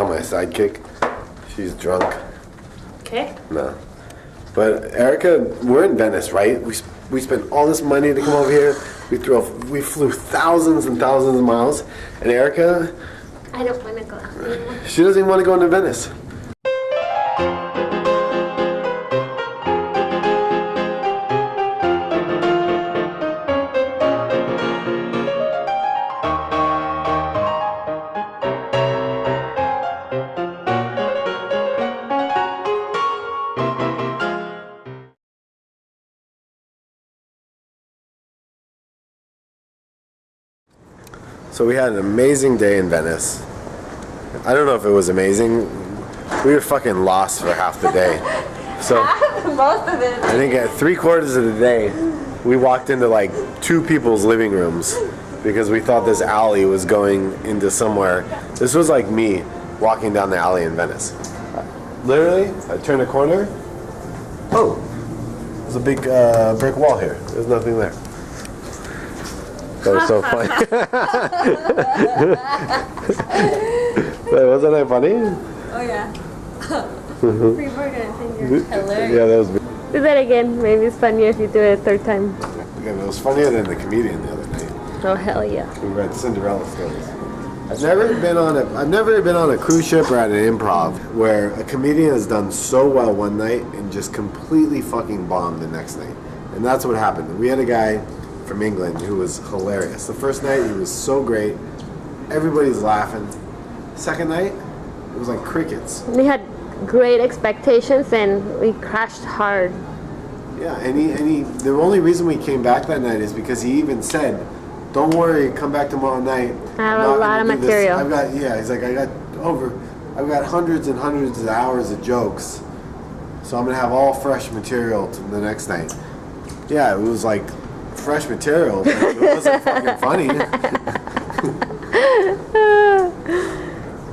tell my sidekick. She's drunk. Okay. No. But Erika, we're in Venice, right? We spent all this money to come over here. We flew thousands and thousands of miles. And Erika, I don't want to go out anymore. she doesn't even want to go into Venice. So we had an amazing day in Venice. I don't know if it was amazing. We were fucking lost for half the day. So Most of it. I think at 3/4 of the day, we walked into like 2 people's living rooms because we thought this alley was going into somewhere. This was like me walking down the alley in Venice. Literally, I turned a corner. Oh, there's a big brick wall here. There's nothing there. That was so funny. Wait, wasn't that funny? Oh yeah. People are gonna think you're hilarious. Yeah, that was. Do that again. Maybe it's funnier if you do it a third time. Yeah, it was funnier than the comedian the other night. Oh hell yeah. We read Cinderella stories. I've never been on a cruise ship or at an improv where a comedian has done so well one night and just completely fucking bombed the next night. And that's what happened. We had a guy from England who was hilarious. The first night he was so great. Everybody's laughing. Second night, it was like crickets. We had great expectations and we crashed hard. Yeah, and he the only reason we came back that night is because he even said, "Don't worry, come back tomorrow night. I have a lot of material." He's like, I've got hundreds and hundreds of hours of jokes. So I'm gonna have all fresh material to the next night. Yeah, it was like fresh material, but it wasn't fucking funny.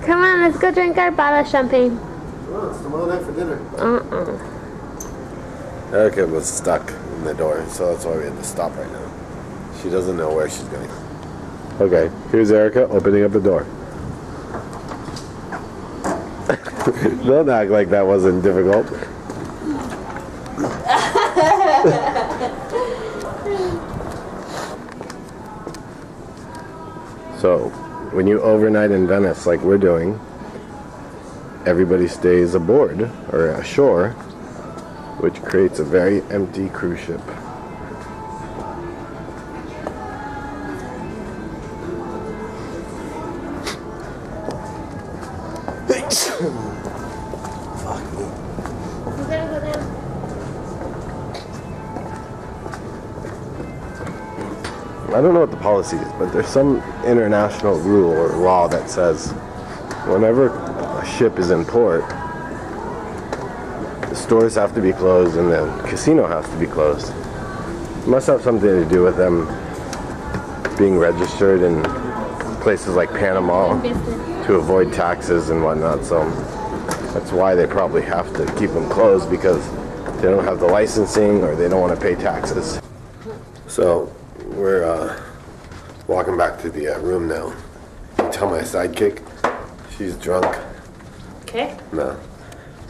Come on, let's go drink our bottle of champagne. Oh, it's tomorrow night for dinner. Erika was stuck in the door, so that's why we had to stop right now. She doesn't know where she's going. Okay, here's Erika opening up the door. Don't act like that wasn't difficult. So, when you overnight in Venice like we're doing, everybody stays aboard or ashore, which creates a very empty cruise ship. I don't know what the policy is, but there's some international rule or law that says whenever a ship is in port, the stores have to be closed and the casino has to be closed. It must have something to do with them being registered in places like Panama to avoid taxes and whatnot, so that's why they probably have to keep them closed, because they don't have the licensing or they don't want to pay taxes. So we're walking back to the room now. You tell my sidekick, she's drunk. Okay. No.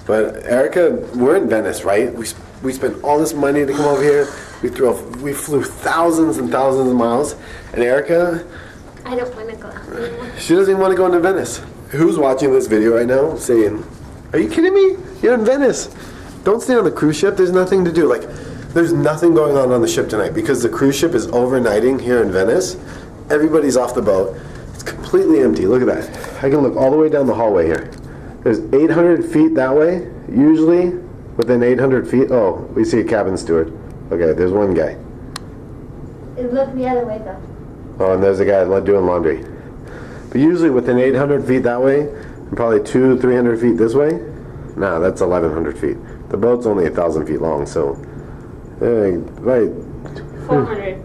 But Erika, we're in Venice, right? We spent all this money to come over here. We flew thousands and thousands of miles. And Erika, I don't want to go out anymore. she doesn't even want to go into Venice. Who's watching this video right now saying, "Are you kidding me? You're in Venice. Don't stay on the cruise ship. There's nothing to do." Like, there's nothing going on the ship tonight because the cruise ship is overnighting here in Venice. Everybody's off the boat. It's completely empty. Look at that. I can look all the way down the hallway here. There's 800 feet that way. Usually within 800 feet. Oh, we see a cabin steward. Okay, there's one guy. It looked the other way though. Oh, and there's a guy doing laundry. But usually within 800 feet that way, and probably 200-300 feet this way. Nah, that's 1,100 feet. The boat's only 1,000 feet long, so right. 400.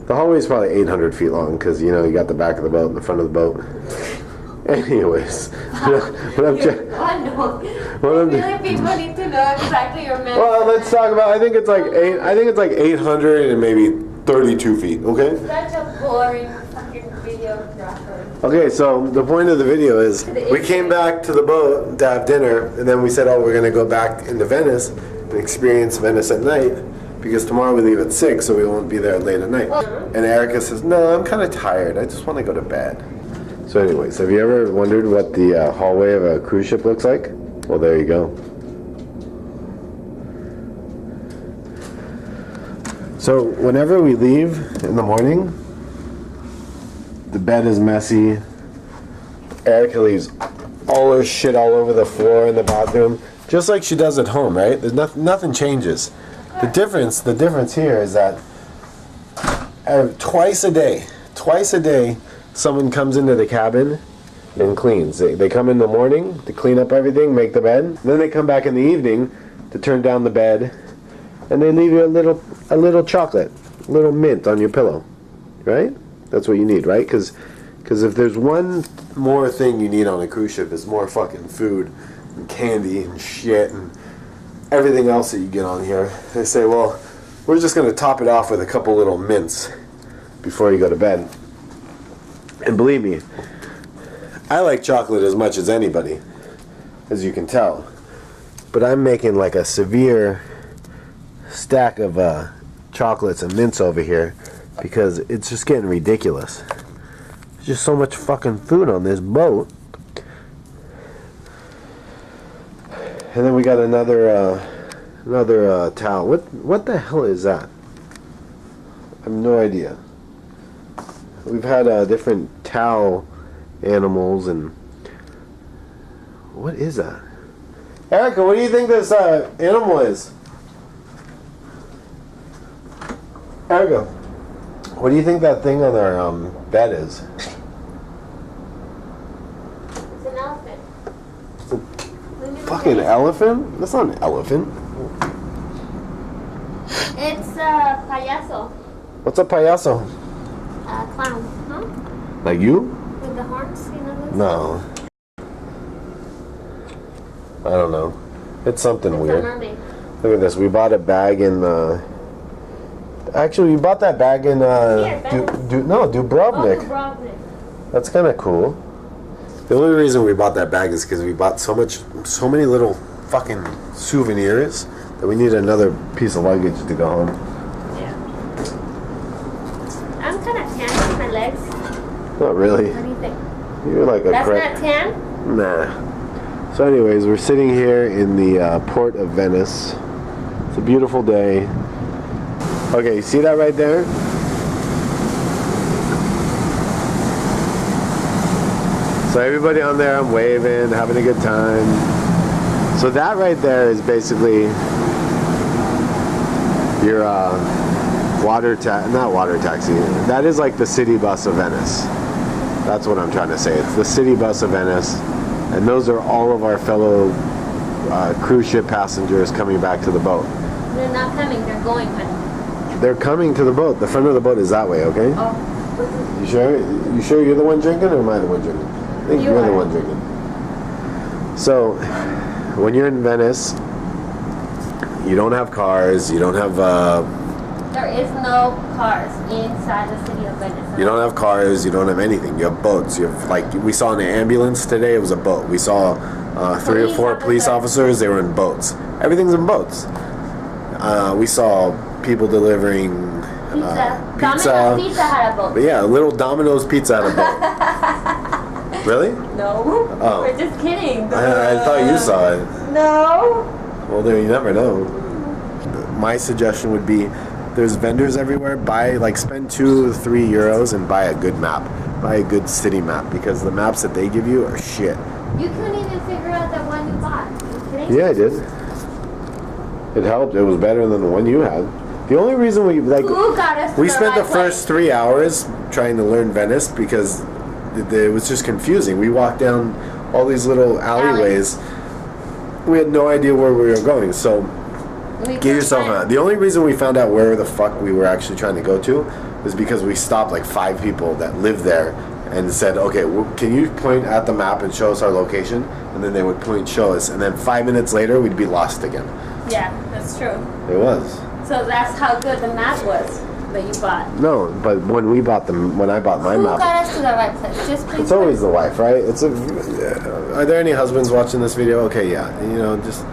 The hallway's probably 800 feet long because, you know, you got the back of the boat and the front of the boat. Anyways, what I'm Really, people need to know exactly your measurement. well, let's talk about. I think it's like 800 and maybe 32 feet. Okay. Such a boring fucking videographer. Okay, so the point of the video is we came back to the boat to have dinner, and then we said, oh, we're going to go back into Venice and experience Venice at night, because tomorrow we leave at 6, so we won't be there late at night. And Erika says, no, I'm kind of tired. I just want to go to bed. So anyways, have you ever wondered what the hallway of a cruise ship looks like? Well, there you go. So whenever we leave in the morning, the bed is messy. Erika leaves all her shit all over the floor in the bathroom, just like she does at home, right? There's nothing changes. The difference here is that twice a day, someone comes into the cabin and cleans. They come in the morning to clean up everything, make the bed. Then they come back in the evening to turn down the bed, and they leave you a little chocolate, a little mint on your pillow, right? That's what you need, right? Because if there's one more thing you need on a cruise ship, it's more fucking food and candy and shit and everything else that you get on here. They say, well, we're just going to top it off with a couple little mints before you go to bed. And believe me, I like chocolate as much as anybody, as you can tell. But I'm making like a severe stack of chocolates and mints over here because it's just getting ridiculous. There's just so much fucking food on this boat. And then we got another towel. What the hell is that? I have no idea. We've had different towel animals and what is that? Erika, what do you think this animal is? Erika, what do you think that thing on our bed is? It's an elephant. Fucking elephant? That's not an elephant. It's a payaso. What's a payaso? A clown. Huh? Like you? With the horns, you know those? No. I don't know. It's something It's weird. a mermaid. Look at this. We bought a bag in. Actually, we bought that bag in. Dubrovnik. Oh, Dubrovnik. That's kind of cool. The only reason we bought that bag is because we bought so many little fucking souvenirs that we need another piece of luggage to go home. Yeah. I'm kind of tan on my legs. Not really. What do you think? You're like a That's crack. not tan? Nah. So anyways, we're sitting here in the port of Venice. It's a beautiful day. Okay, you see that right there? So everybody on there, I'm waving, having a good time. So that right there is basically your not water taxi. That is like the city bus of Venice. That's what I'm trying to say. It's the city bus of Venice. And those are all of our fellow cruise ship passengers coming back to the boat. They're not coming, they're going, honey. They're coming to the boat. The front of the boat is that way, okay? Oh. You sure? You sure you're the one drinking or am I the one drinking? I think you're the one drinking. So, when you're in Venice, you don't have cars, you don't have... There is no cars inside the city of Venice. You don't have cars, you don't have anything. You have boats. You have, like, we saw an ambulance today, it was a boat. We saw 3 or 4 police officers, they were in boats. Everything's in boats. We saw people delivering pizza. pizza. Domino's Pizza had a boat. But yeah, little Domino's Pizza had a boat. Really? No. Oh. We're just kidding. I thought you saw it. No. Well, there you never know. My suggestion would be, there's vendors everywhere. Spend 2 to 3 euros and buy a good map. Buy a good city map, because the maps that they give you are shit. You couldn't even figure out the one you bought. You kidding? Yeah, I did. It helped. It was better than the one you had. The only reason we Who got us to we the spent right the first 3 hours trying to learn Venice because it was just confusing. We walked down all these little alleyways. We had no idea where we were going. So give yourself a... The only reason we found out where the fuck we were actually trying to go to was because we stopped like 5 people that lived there and said, okay, can you point at the map and show us our location? And then they would point, show us. And then 5 minutes later, we'd be lost again. Yeah, that's true. It was. So that's how good the map was. that you bought. No, but when we bought them, when I bought my Who map, got us to the right place? Just please. it's always the wife, right? Are there any husbands watching this video? Okay, yeah. You know, just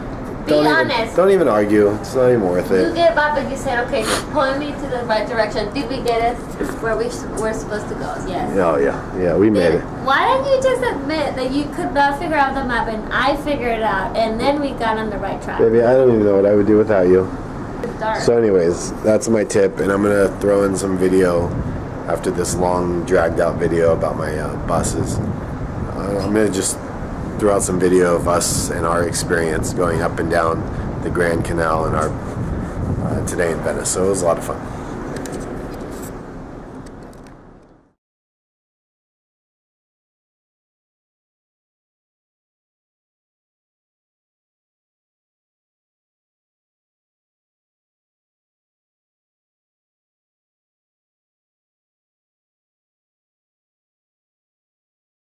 Be honest. Don't even argue. It's not even worth it. You get up and you said, okay, point me to the right direction. Did we get us where we're supposed to go? Yes. Oh yeah, we made Then it. why don't you just admit that you could not figure out the map and I figured it out and then we got on the right track? Baby, I don't even know what I would do without you. It's dark. So anyways, that's my tip, and I'm gonna throw in some video after this long dragged out video about my buses. I'm gonna just throw out some video of us and our experience going up and down the Grand Canal in our today in Venice. So it was a lot of fun.